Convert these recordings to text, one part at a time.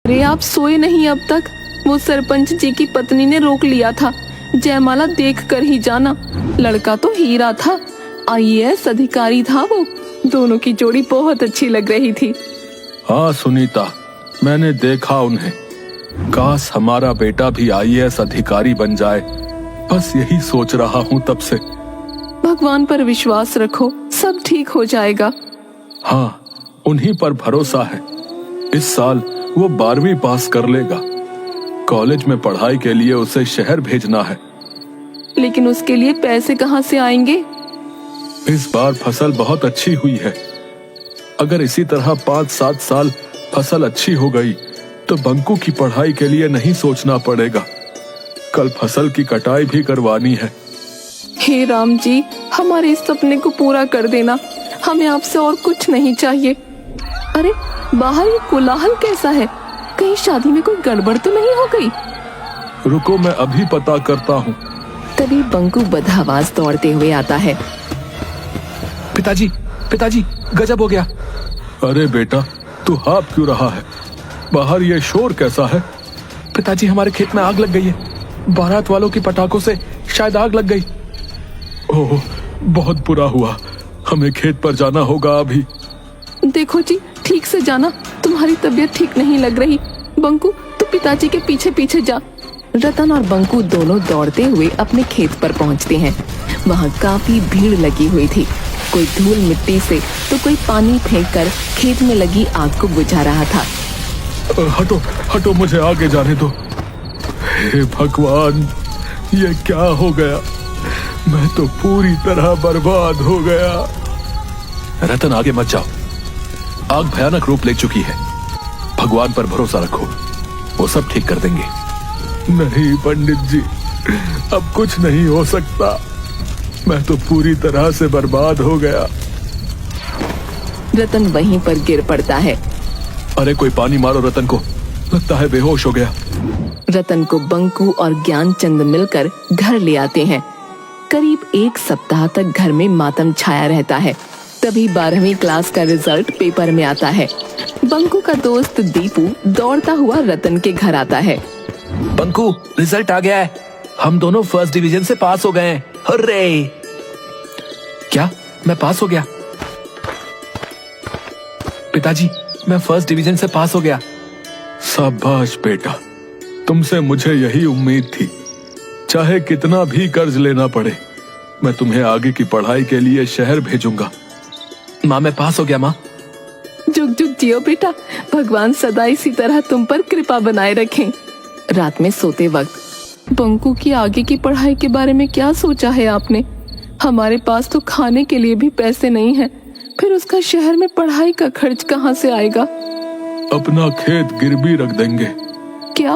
अरे आप सोए नहीं अब तक? वो सरपंच जी की पत्नी ने रोक लिया था। जयमाला देख कर ही जाना। लड़का तो हीरा था, आईएएस अधिकारी था वो। दोनों की जोड़ी बहुत अच्छी लग रही थी। हाँ सुनीता, मैंने देखा उन्हें। काश हमारा बेटा भी आईएएस अधिकारी बन जाए, बस यही सोच रहा हूँ तब से। भगवान पर विश्वास रखो, सब ठीक हो जाएगा। हाँ, उन्हीं पर भरोसा है। इस साल वो 12वीं पास कर लेगा। कॉलेज में पढ़ाई के लिए उसे शहर भेजना है। लेकिन उसके लिए पैसे कहाँ से आएंगे? इस बार फसल बहुत अच्छी हुई है। अगर इसी तरह 5-7 साल फसल अच्छी हो गई तो बंकू की पढ़ाई के लिए नहीं सोचना पड़ेगा। कल फसल की कटाई भी करवानी है। हे राम जी, हमारे इस सपने को पूरा कर देना। हमें आपसे और कुछ नहीं चाहिए। अरे बाहर ये कोलाहल कैसा है? कहीं शादी में कोई गड़बड़ तो नहीं हो गई? रुको, मैं अभी पता करता हूँ। तभी बंकू बदहवास दौड़ते हुए आता है। पिताजी, पिताजी, गजब हो गया। अरे बेटा, तू हाँफ क्यों रहा है? बाहर ये शोर कैसा है? पिताजी, हमारे खेत में आग लग गई है। बारात वालों की पटाखों से शायद आग लग गई। ओह, बहुत बुरा हुआ। हमें खेत पर जाना होगा अभी। देखो जी, ठीक से जाना, तुम्हारी तबीयत ठीक नहीं लग रही। बंकू, तू पिताजी के पीछे पीछे जा। रतन और बंकू दोनों दौड़ते हुए अपने खेत पर पहुंचते हैं। वहाँ काफी भीड़ लगी हुई थी। कोई धूल मिट्टी से तो कोई पानी फेंककर खेत में लगी आग को बुझा रहा था। हटो हटो, मुझे आगे जाने दो। हे भगवान, ये क्या हो गया? मैं तो पूरी तरह बर्बाद हो गया। रतन, आगे मत जाओ। आग भयानक रूप ले चुकी है। भगवान पर भरोसा रखो, वो सब ठीक कर देंगे। नहीं पंडित जी, अब कुछ नहीं हो सकता। मैं तो पूरी तरह से बर्बाद हो गया। रतन वहीं पर गिर पड़ता है। अरे कोई पानी मारो रतन को, लगता है बेहोश हो गया। रतन को बंकू और ज्ञानचंद मिलकर घर ले आते हैं। करीब 1 सप्ताह तक घर में मातम छाया रहता है। तभी 12वीं क्लास का रिजल्ट पेपर में आता है। बंकू का दोस्त दीपू दौड़ता हुआ रतन के घर आता है। बंकू, रिजल्ट आ गया है। हम दोनों फर्स्ट डिवीजन से पास हो गए हैं। हुर्रे! क्या मैं पास हो गया? पिताजी, मैं फर्स्ट डिवीजन से पास हो गया। शाबाश बेटा, तुमसे मुझे यही उम्मीद थी। चाहे कितना भी कर्ज लेना पड़े, मैं तुम्हें आगे की पढ़ाई के लिए शहर भेजूंगा। माँ, मैं पास हो गया। माँ, जुग जुग जियो बेटा, भगवान सदा इसी तरह तुम पर कृपा बनाए रखें। रात में सोते वक्त बंकू की आगे की पढ़ाई के बारे में क्या सोचा है आपने? हमारे पास तो खाने के लिए भी पैसे नहीं हैं, फिर उसका शहर में पढ़ाई का खर्च कहाँ से आएगा? अपना खेत गिरवी रख देंगे। क्या?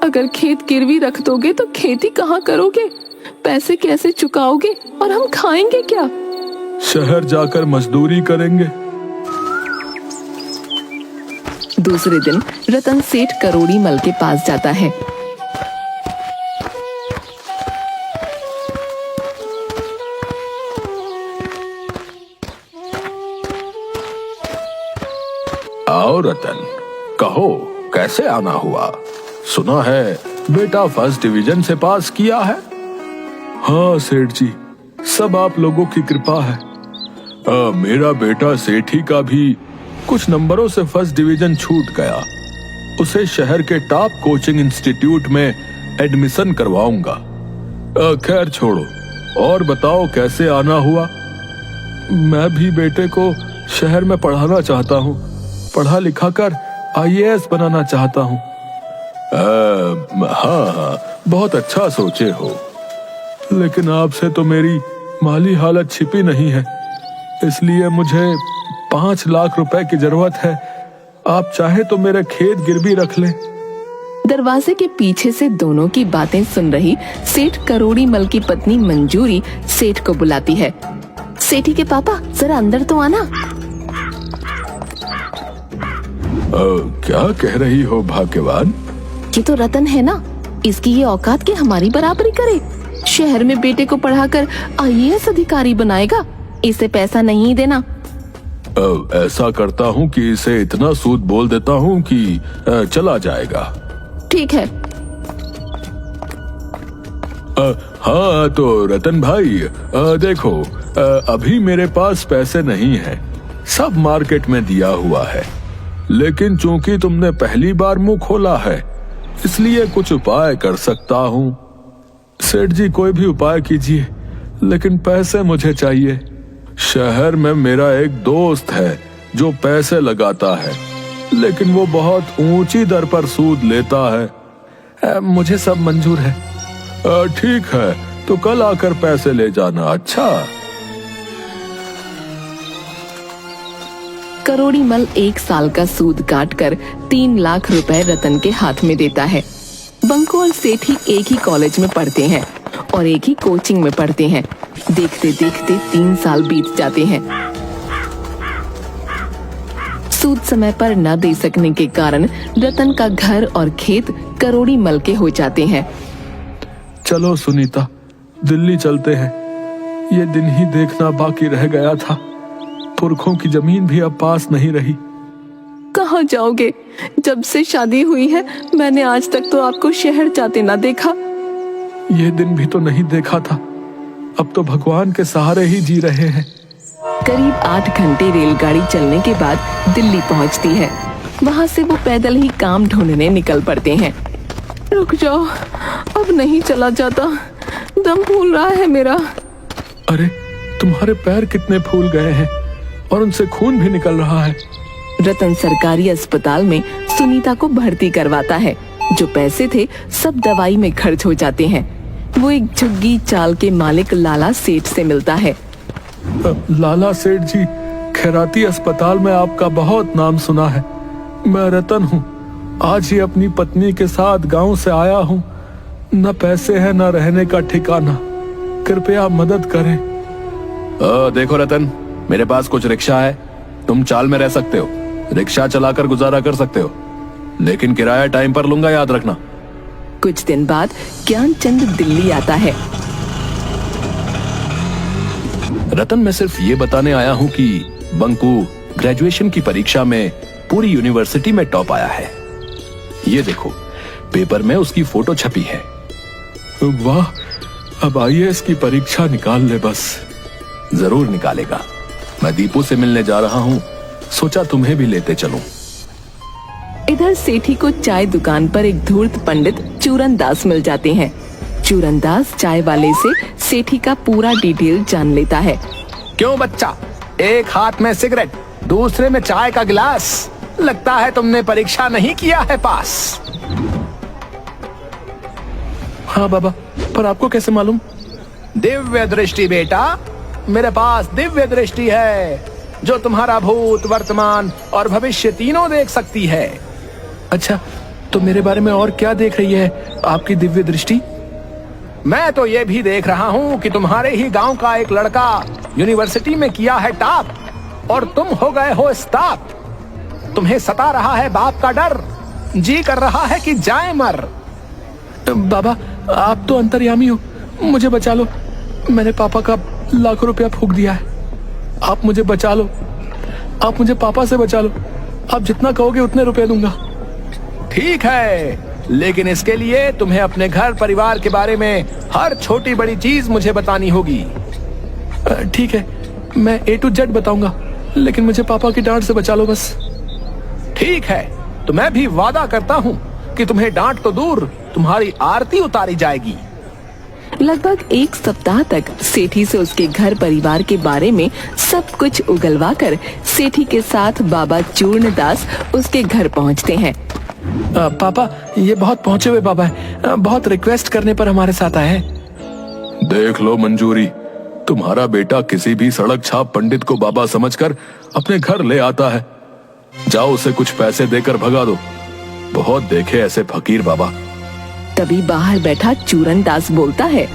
अगर खेत गिरवी रख दोगे तो खेती कहाँ करोगे? पैसे कैसे चुकाओगे और हम खाएंगे क्या? शहर जाकर मजदूरी करेंगे। दूसरे दिन रतन सेठ करोड़ी मल के पास जाता है। आओ रतन, कहो कैसे आना हुआ? सुना है बेटा फर्स्ट डिवीजन से पास किया है। हाँ सेठ जी, सब आप लोगों की कृपा है। मेरा बेटा सेठी का भी कुछ नंबरों से फर्स्ट डिवीजन छूट गया। उसे शहर के टॉप कोचिंग इंस्टीट्यूट में एडमिशन करवाऊंगा। खैर छोड़ो, और बताओ कैसे आना हुआ? मैं भी बेटे को शहर में पढ़ाना चाहता हूँ। पढ़ा लिखा कर आईएएस बनाना चाहता हूँ। हाँ, बहुत अच्छा सोचे हो, लेकिन आपसे तो मेरी माली हालत छिपी नहीं है, इसलिए मुझे 5 लाख रुपए की जरूरत है। आप चाहे तो मेरा खेत गिरवी रख लें। दरवाजे के पीछे से दोनों की बातें सुन रही सेठ करोड़ी मल की पत्नी मंजूरी सेठ को बुलाती है। सेठी के पापा, जरा अंदर तो आना। क्या कह रही हो भाग्यवान? ये तो रतन है ना, इसकी ये औकात कि हमारी बराबरी करे। शहर में बेटे को पढ़ाकर आईएएस अधिकारी बनाएगा। इसे पैसा नहीं देना। ऐसा करता हूँ कि इसे इतना सूद बोल देता हूँ कि चला जाएगा। ठीक है। हाँ तो रतन भाई, देखो, अभी मेरे पास पैसे नहीं है, सब मार्केट में दिया हुआ है, लेकिन चूंकि तुमने पहली बार मुंह खोला है इसलिए कुछ उपाय कर सकता हूँ। सेठ जी कोई भी उपाय कीजिए, लेकिन पैसे मुझे चाहिए। शहर में मेरा एक दोस्त है जो पैसे लगाता है, लेकिन वो बहुत ऊंची दर पर सूद लेता है। मुझे सब मंजूर है। ठीक है, तो कल आकर पैसे ले जाना। अच्छा। करोड़ी मल 1 साल का सूद काटकर 3 लाख रुपए रतन के हाथ में देता है। बंकू और सेठी एक ही कॉलेज में पढ़ते हैं और एक ही कोचिंग में पढ़ते हैं। देखते देखते 3 साल बीत जाते हैं। सूद समय पर न दे सकने के कारण रतन का घर और खेत करोड़ी मल के हो जाते हैं। चलो सुनीता, दिल्ली चलते हैं। ये दिन ही देखना बाकी रह गया था। पुरखों की जमीन भी अब पास नहीं रही। कहाँ जाओगे? जब से शादी हुई है मैंने आज तक तो आपको शहर जाते ना देखा। ये दिन भी तो नहीं देखा था। अब तो भगवान के सहारे ही जी रहे हैं। करीब 8 घंटे रेलगाड़ी चलने के बाद दिल्ली पहुंचती है। वहां से वो पैदल ही काम ढूंढने निकल पड़ते हैं। रुक जाओ, अब नहीं चला जाता, दम फूल रहा है मेरा। अरे, तुम्हारे पैर कितने फूल गए हैं और उनसे खून भी निकल रहा है। रतन सरकारी अस्पताल में सुनीता को भर्ती करवाता है। जो पैसे थे सब दवाई में खर्च हो जाते हैं। वो एक झुग्गी चाल के मालिक लाला सेठ से मिलता है। लाला सेठ जी, खैराती अस्पताल में आपका बहुत नाम सुना है। मैं रतन हूँ, आज ही अपनी पत्नी के साथ गांव से आया हूँ। न पैसे है न रहने का ठिकाना, कृपया मदद करें। देखो रतन, मेरे पास कुछ रिक्शा है, तुम चाल में रह सकते हो, रिक्शा चलाकर गुजारा कर सकते हो, लेकिन किराया टाइम पर लूंगा, याद रखना। कुछ दिन बाद ज्ञानचंद दिल्ली आता है। रतन, मैं सिर्फ ये बताने आया हूँ कि बंकू ग्रेजुएशन की परीक्षा में पूरी यूनिवर्सिटी में टॉप आया है। ये देखो, पेपर में उसकी फोटो छपी है। वाह, अब आईएएस की परीक्षा निकाल ले बस। जरूर निकालेगा। मैं दीपू से मिलने जा रहा हूँ, सोचा तुम्हें भी लेते चलूं। इधर सेठी को चाय दुकान पर एक धूर्त पंडित चूरन दास मिल जाते हैं। चूरन दास चाय वाले से सेठी का पूरा डिटेल जान लेता है। क्यों बच्चा, एक हाथ में सिगरेट, दूसरे में चाय का गिलास, लगता है तुमने परीक्षा नहीं किया है पास। हाँ बाबा, पर आपको कैसे मालूम? दिव्य दृष्टि बेटा, मेरे पास दिव्य दृष्टि है जो तुम्हारा भूत, वर्तमान और भविष्य तीनों देख सकती है। अच्छा, तो मेरे बारे में और क्या देख रही है आपकी दिव्य दृष्टि? मैं तो ये भी देख रहा हूँ कि तुम्हारे ही गांव का एक लड़का यूनिवर्सिटी में किया है टॉप और तुम हो गए हो स्टॉप। तुम्हें सता रहा है बाप का डर, जी कर रहा है कि जाए मर। बाबा, आप तो अंतर्यामी हो, मुझे बचा लो। मैंने पापा का लाखों रुपया फूंक दिया है। आप मुझे बचा लो, आप मुझे पापा से बचा लो। आप जितना कहोगे उतने रुपए दूंगा। ठीक है, लेकिन इसके लिए तुम्हें अपने घर परिवार के बारे में हर छोटी बड़ी चीज मुझे बतानी होगी। ठीक है, मैं A to Z बताऊंगा, लेकिन मुझे पापा की डांट से बचा लो बस। ठीक है, तो मैं भी वादा करता हूँ कि तुम्हें डांट तो दूर, तुम्हारी आरती उतारी जाएगी। लगभग 1 सप्ताह तक सेठी से उसके घर परिवार के बारे में सब कुछ उगलवा कर सेठी के साथ बाबा चूर्णदास उसके घर पहुंचते हैं। पापा, ये बहुत पहुंचे हुए बाबा है, बहुत रिक्वेस्ट करने पर हमारे साथ आए हैं। देख लो मंजूरी, तुम्हारा बेटा किसी भी सड़क छाप पंडित को बाबा समझकर अपने घर ले आता है। जाओ उसे कुछ पैसे देकर भगा दो। बहुत देखे ऐसे फकीर बाबा। तभी बाहर बैठा चूरन दास बोलता है,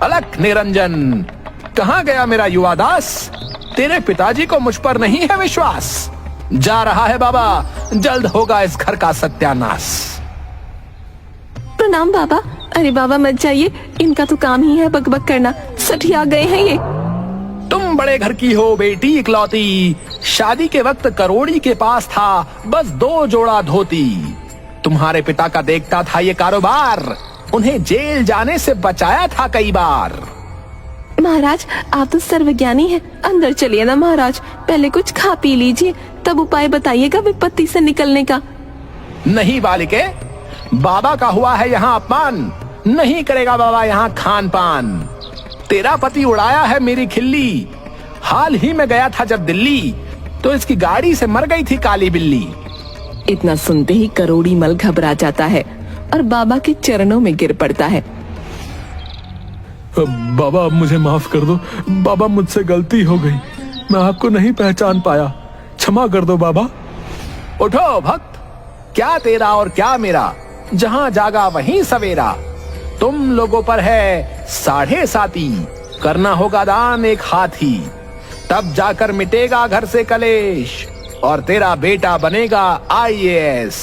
अलख निरंजन, कहाँ गया मेरा युवा दास? तेरे पिताजी को मुझ पर नहीं है विश्वास। जा रहा है बाबा, जल्द होगा इस घर का सत्यानाश। प्रणाम बाबा। अरे बाबा मत जाइए, इनका तो काम ही है बकबक करना, सठिया गए हैं ये। तुम बड़े घर की हो बेटी इकलौती, शादी के वक्त करोड़ी के पास था बस 2 जोड़ा धोती। तुम्हारे पिता का देखता था ये कारोबार, उन्हें जेल जाने से बचाया था कई बार। महाराज आप तो सर्वज्ञानी हैं, अंदर चलिए ना महाराज, पहले कुछ खा पी लीजिए, तब उपाय बताइएगा विपत्ति से निकलने का। नहीं बालिके, बाबा का हुआ है यहाँ अपमान, नहीं करेगा बाबा यहाँ खान पान। तेरा पति उड़ाया है मेरी खिल्ली, हाल ही में गया था जब दिल्ली, तो इसकी गाड़ी से मर गई थी काली बिल्ली। इतना सुनते ही करोड़ी मल घबरा जाता है और बाबा के चरणों में गिर पड़ता है। बाबा मुझे माफ कर दो, बाबा मुझसे गलती हो गई, मैं आपको नहीं पहचान पाया, क्षमा कर दो बाबा। उठो भक्त, क्या तेरा और क्या मेरा, जहां जागा वहीं सवेरा। तुम लोगों पर है 7.5, करना होगा दान 1 हाथी, तब जाकर मिटेगा घर से कलेश और तेरा बेटा बनेगा IAS।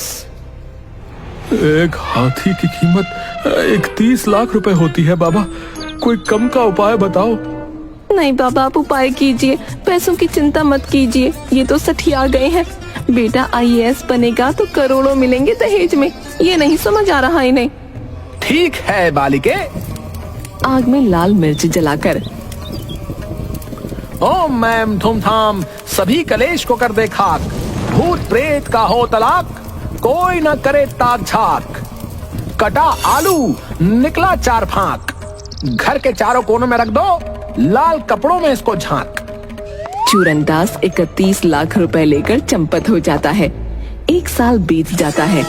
1 हाथी की कीमत 31 लाख रुपए होती है बाबा, कोई कम का उपाय बताओ। नहीं बाबा आप उपाय कीजिए, पैसों की चिंता मत कीजिए, ये तो सठिया गए हैं। बेटा IAS बनेगा तो करोड़ों मिलेंगे दहेज में, ये नहीं समझ आ रहा इन्हें। ठीक है बालिके। आग में लाल मिर्च जलाकर ओम मैम थुम थाम, सभी कलेश को कर दे खाक, भूत प्रेत का हो तलाक, कोई न करे ताक झाक। कटा आलू निकला 4 फांक, घर के चारों कोनों में रख दो, लाल कपड़ों में इसको झांक। चूरनदास 31 लाख रुपए लेकर चंपत हो जाता है। 1 साल बीत जाता है।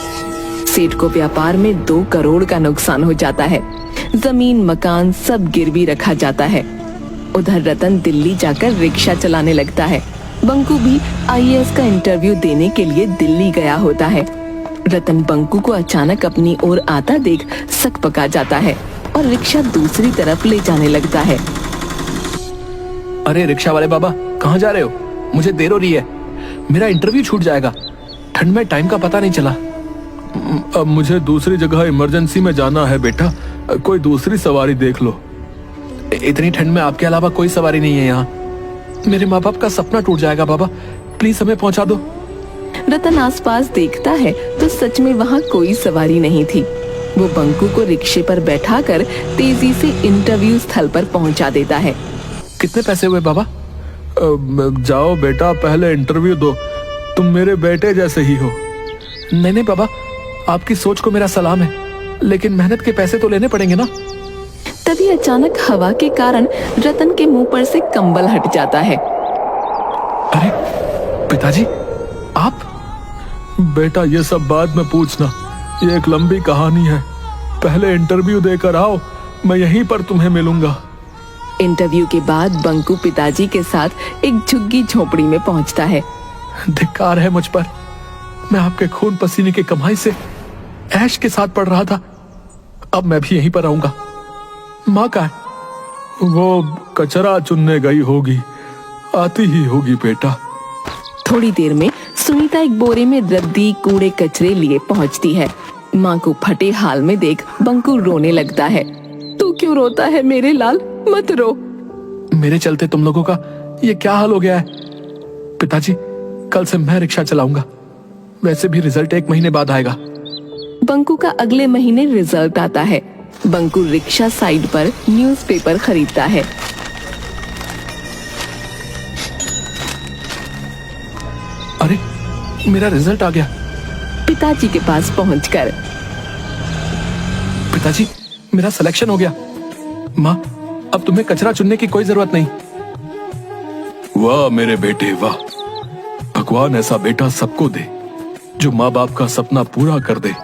सेठ को व्यापार में 2 करोड़ का नुकसान हो जाता है। जमीन मकान सब गिरवी रखा जाता है। उधर रतन दिल्ली जाकर रिक्शा चलाने लगता है। बंकू भी IAS का इंटरव्यू देने के लिए दिल्ली गया होता है। रतन बंकू को अचानक अपनी ओर आता देख सकपका जाता है और रिक्शा दूसरी तरफ ले जाने लगता है। अरे रिक्शा वाले बाबा, कहाँ जा रहे हो? मुझे देर हो रही है, मेरा इंटरव्यू छूट जाएगा, ठंड में टाइम का पता नहीं चला। अब मुझे दूसरी जगह इमरजेंसी में जाना है बेटा, कोई दूसरी सवारी देख लो। इतनी ठंड में आपके अलावा कोई सवारी नहीं है यहाँ, मेरे माँ बाप का सपना टूट जाएगा बाबा, प्लीज हमें पहुँचा दो। रतन आसपास देखता है तो सच में वहाँ कोई सवारी नहीं थी। वो बंकू को रिक्शे पर बैठाकर तेजी से इंटरव्यू स्थल पर पहुँचा देता है। कितने पैसे हुए बाबा? जाओ बेटा, पहले इंटरव्यू दो, तुम मेरे बेटे जैसे ही हो। नहीं बाबा, आपकी सोच को मेरा सलाम है, लेकिन मेहनत के पैसे तो लेने पड़ेंगे ना। तभी अचानक हवा के कारण रतन के मुंह पर से कंबल हट जाता है। अरे पिताजी, आप? बेटा ये सब बाद में पूछना, ये एक लंबी कहानी है, पहले इंटरव्यू देकर आओ, मैं यहीं पर तुम्हें मिलूंगा। इंटरव्यू के बाद बंकू पिताजी के साथ एक झुग्गी झोपड़ी में पहुंचता है। धिक्कार है मुझ पर, मैं आपके खून पसीने की कमाई से ऐश के साथ पढ़ रहा था, अब मैं भी यहीं पर रहूंगा। माँ का है? वो कचरा चुनने गई होगी, आती ही होगी बेटा। थोड़ी देर में सुनीता एक बोरे में रद्दी कूड़े कचरे लिए पहुंचती है। माँ को फटे हाल में देख बंकू रोने लगता है। तू क्यों रोता है मेरे लाल, मत रो। मेरे चलते तुम लोगों का ये क्या हाल हो गया है? पिताजी, कल से मैं रिक्शा चलाऊंगा, वैसे भी रिजल्ट 1 महीने बाद आएगा। बंकू का अगले महीने रिजल्ट आता है। बंकू रिक्शा साइड पर न्यूज़पेपर खरीदता है। अरे मेरा रिजल्ट आ गया। पिताजी के पास पहुंचकर, पिताजी मेरा सिलेक्शन हो गया। माँ, अब तुम्हें कचरा चुनने की कोई जरूरत नहीं। वाह मेरे बेटे वाह, भगवान ऐसा बेटा सबको दे जो माँ बाप का सपना पूरा कर दे।